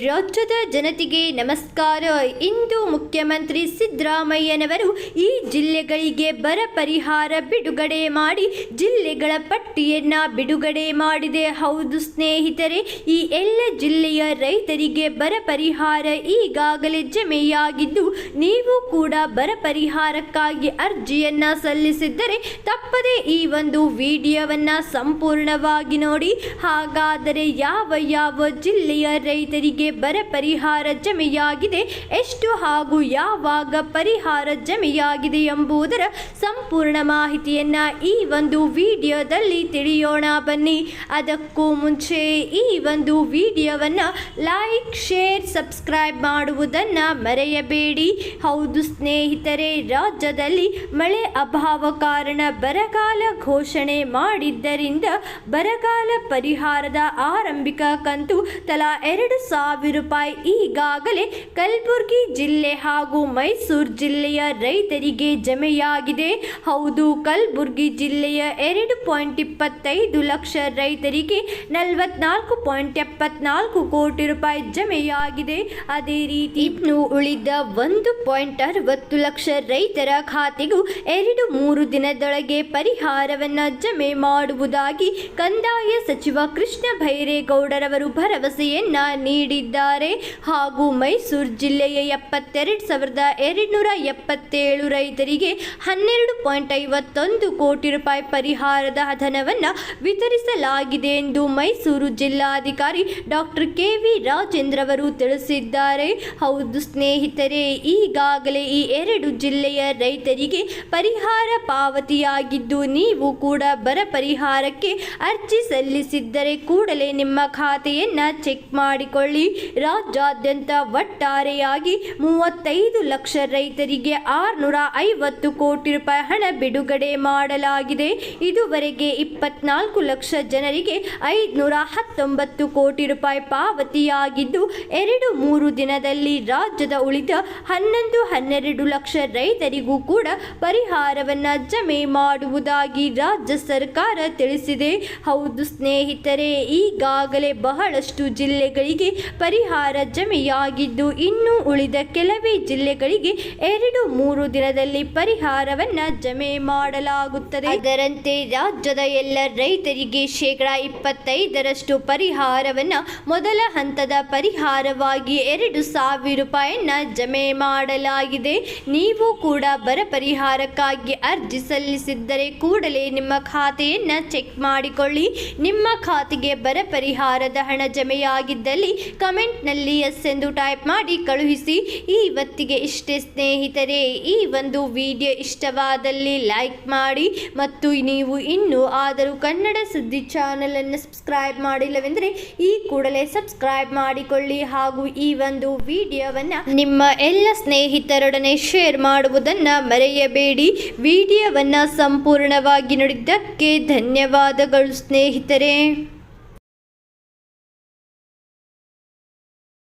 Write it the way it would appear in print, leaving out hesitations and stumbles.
ರಾಜ್ಯದ ಜನತೆಗೆ ನಮಸ್ಕಾರ. ಇಂದು ಮುಖ್ಯಮಂತ್ರಿ ಸಿದ್ದರಾಮಯ್ಯನವರು ಈ ಜಿಲ್ಲೆಗಳಿಗೆ ಬರ ಪರಿಹಾರ ಬಿಡುಗಡೆ ಮಾಡಿ ಜಿಲ್ಲೆಗಳ ಪಟ್ಟಿಯನ್ನ ಬಿಡುಗಡೆ ಮಾಡಿದೆ. ಹೌದು ಸ್ನೇಹಿತರೆ, ಈ ಎಲ್ಲ ಜಿಲ್ಲೆಯ ರೈತರಿಗೆ ಬರ ಪರಿಹಾರ ಈಗಾಗಲೇ ಜಮೆಯಾಗಿದ್ದು, ನೀವು ಕೂಡ ಬರ ಪರಿಹಾರಕ್ಕಾಗಿ ಅರ್ಜಿಯನ್ನ ಸಲ್ಲಿಸಿದ್ದರೆ ತಪ್ಪದೆ ಈ ಒಂದು ವಿಡಿಯೋವನ್ನ ಸಂಪೂರ್ಣವಾಗಿ ನೋಡಿ. ಹಾಗಾದರೆ ಯಾವ ಜಿಲ್ಲೆಯ ರೈತರಿಗೆ ಬರ ಪರಿಹಾರ ಜಮೆಯಾಗಿದೆ, ಎಷ್ಟು ಹಾಗೂ ಯಾವಾಗ ಪರಿಹಾರ ಜಮೆಯಾಗಿದೆ ಎಂಬುದರ ಸಂಪೂರ್ಣ ಮಾಹಿತಿಯನ್ನ ಈ ಒಂದು ವಿಡಿಯೋದಲ್ಲಿ ತಿಳಿಯೋಣ ಬನ್ನಿ. ಅದಕ್ಕೂ ಮುಂಚೆ ಈ ಒಂದು ವಿಡಿಯೋವನ್ನ ಲೈಕ್, ಶೇರ್, ಸಬ್ಸ್ಕ್ರೈಬ್ ಮಾಡುವುದನ್ನ ಮರೆಯಬೇಡಿ. ಹೌದು ಸ್ನೇಹಿತರೆ, ರಾಜ್ಯದಲ್ಲಿ ಮಳೆ ಅಭಾವ ಕಾರಣ ಬರಗಾಲ ಘೋಷಣೆ ಮಾಡಿದ್ದರಿಂದ ಬರಗಾಲ ಪರಿಹಾರದ ಆರಂಭಿಕ ಕಂತು ತಲಾ 2,000 ರೂಪಾಯಿ ಈಗಾಗಲೇ ಕಲಬುರಗಿ ಜಿಲ್ಲೆ ಹಾಗೂ ಮೈಸೂರು ಜಿಲ್ಲೆಯ ರೈತರಿಗೆ ಜಮೆಯಾಗಿದೆ. ಹೌದು, ಕಲಬುರಗಿ ಜಿಲ್ಲೆಯ 2.25 ಲಕ್ಷ ರೈತರಿಗೆ 44.74 ಕೋಟಿ ರೂಪಾಯಿ ಜಮೆಯಾಗಿದೆ. ಅದೇ ರೀತಿ ಇನ್ನು ಉಳಿದ 1.60 ಲಕ್ಷ ರೈತರ ಖಾತೆಗೂ 2-3 ದಿನದೊಳಗೆ ಪರಿಹಾರವನ್ನ ಜಮೆ ಮಾಡುವುದಾಗಿ ಕಂದಾಯ ಸಚಿವ ಕೃಷ್ಣ ಬೈರೇಗೌಡರವರು ಭರವಸೆಯನ್ನ ನೀಡಿದ್ದಾರೆ. ಹಾಗೂ ಮೈಸೂರು ಜಿಲ್ಲೆಯ 72,277 ರೈತರಿಗೆ 12.51 ಕೋಟಿ ರೂಪಾಯಿ ಪರಿಹಾರದ ಧನವನ್ನು ವಿತರಿಸಲಾಗಿದೆ ಎಂದು ಮೈಸೂರು ಜಿಲ್ಲಾಧಿಕಾರಿ ಡಾಕ್ಟರ್ ಕೆ.ವಿ. ರಾಜೇಂದ್ರ ಅವರು ತಿಳಿಸಿದ್ದಾರೆ. ಹೌದು ಸ್ನೇಹಿತರೆ, ಈಗಾಗಲೇ ಈ 2 ಜಿಲ್ಲೆಯ ರೈತರಿಗೆ ಪರಿಹಾರ ಪಾವತಿಯಾಗಿದ್ದು, ನೀವು ಕೂಡ ಬರ ಪರಿಹಾರಕ್ಕೆ ಅರ್ಜಿ ಸಲ್ಲಿಸಿದ್ದರೆ ಕೂಡಲೇ ನಿಮ್ಮ ಖಾತೆಯನ್ನ ಚೆಕ್ ಮಾಡಿಕೊಳ್ಳಿ. ರಾಜ್ಯಾದ್ಯಂತ ಒಟ್ಟಾರೆಯಾಗಿ 35 ಲಕ್ಷ ರೈತರಿಗೆ 650 ಕೋಟಿ ರೂಪಾಯಿ ಹಣ ಬಿಡುಗಡೆ ಮಾಡಲಾಗಿದೆ. ಇದುವರೆಗೆ 24 ಲಕ್ಷ ಜನರಿಗೆ 519 ಕೋಟಿ ರೂಪಾಯಿ ಪಾವತಿಯಾಗಿದ್ದು, 2-3 ದಿನದಲ್ಲಿ ರಾಜ್ಯದ ಉಳಿದ 11-12 ಲಕ್ಷ ರೈತರಿಗೂ ಕೂಡ ಪರಿಹಾರವನ್ನು ಜಮೆ ಮಾಡುವುದಾಗಿ ರಾಜ್ಯ ಸರ್ಕಾರ ತಿಳಿಸಿದೆ. ಹೌದು ಸ್ನೇಹಿತರೆ, ಈಗಾಗಲೇ ಬಹಳಷ್ಟು ಜಿಲ್ಲೆಗಳಿಗೆ ಪರಿಹಾರ ಜಮೆಯಾಗಿದ್ದು, ಇನ್ನು ಉಳಿದ ಕೆಲವೇ ಜಿಲ್ಲೆಗಳಿಗೆ 2-3 ದಿನದಲ್ಲಿ ಪರಿಹಾರವನ್ನ ಜಮೆ ಮಾಡಲಾಗುತ್ತದೆ. ಅದರಂತೆ ರಾಜ್ಯದ ಎಲ್ಲ ರೈತರಿಗೆ 25% ಪರಿಹಾರವನ್ನ ಮೊದಲ ಹಂತದ ಪರಿಹಾರವಾಗಿ 2,000 ರೂಪಾಯಿಯನ್ನ ಜಮೆ ಮಾಡಲಾಗಿದೆ. ನೀವು ಕೂಡ ಬರ ಪರಿಹಾರಕ್ಕಾಗಿ ಅರ್ಜಿ ಸಲ್ಲಿಸಿದ್ದರೆ ಕೂಡಲೇ ನಿಮ್ಮ ಖಾತೆಯನ್ನ ಚೆಕ್ ಮಾಡಿಕೊಳ್ಳಿ. ನಿಮ್ಮ ಖಾತೆಗೆ ಬರ ಪರಿಹಾರದ ಹಣ ಜಮೆಯಾಗಿದ್ದಲ್ಲಿ ಕಮೆಂಟ್ನಲ್ಲಿ ಎಸ್ ಎಂದು ಟೈಪ್ ಮಾಡಿ ಕಳುಹಿಸಿ. ಇವತ್ತಿಗೆ ಇಷ್ಟೇ ಸ್ನೇಹಿತರೆ. ಈ ಒಂದು ವಿಡಿಯೋ ಇಷ್ಟವಾದಲ್ಲಿ ಲೈಕ್ ಮಾಡಿ ಮತ್ತು ನೀವು ಇನ್ನೂ ಆದರೂ ಕನ್ನಡ ಸುದ್ದಿ ಚಾನೆಲ್ ಅನ್ನು ಸಬ್ಸ್ಕ್ರೈಬ್ ಮಾಡಿಲ್ಲವೆಂದರೆ ಈ ಕೂಡಲೇ ಸಬ್ಸ್ಕ್ರೈಬ್ ಮಾಡಿಕೊಳ್ಳಿ. ಹಾಗೂ ಈ ಒಂದು ವಿಡಿಯೋವನ್ನು ನಿಮ್ಮ ಎಲ್ಲ ಸ್ನೇಹಿತರೊಡನೆ ಶೇರ್ ಮಾಡುವುದನ್ನು ಮರೆಯಬೇಡಿ. ವಿಡಿಯೋವನ್ನು ಸಂಪೂರ್ಣವಾಗಿ ನೋಡಿದ್ದಕ್ಕೆ ಧನ್ಯವಾದಗಳು ಸ್ನೇಹಿತರೆ.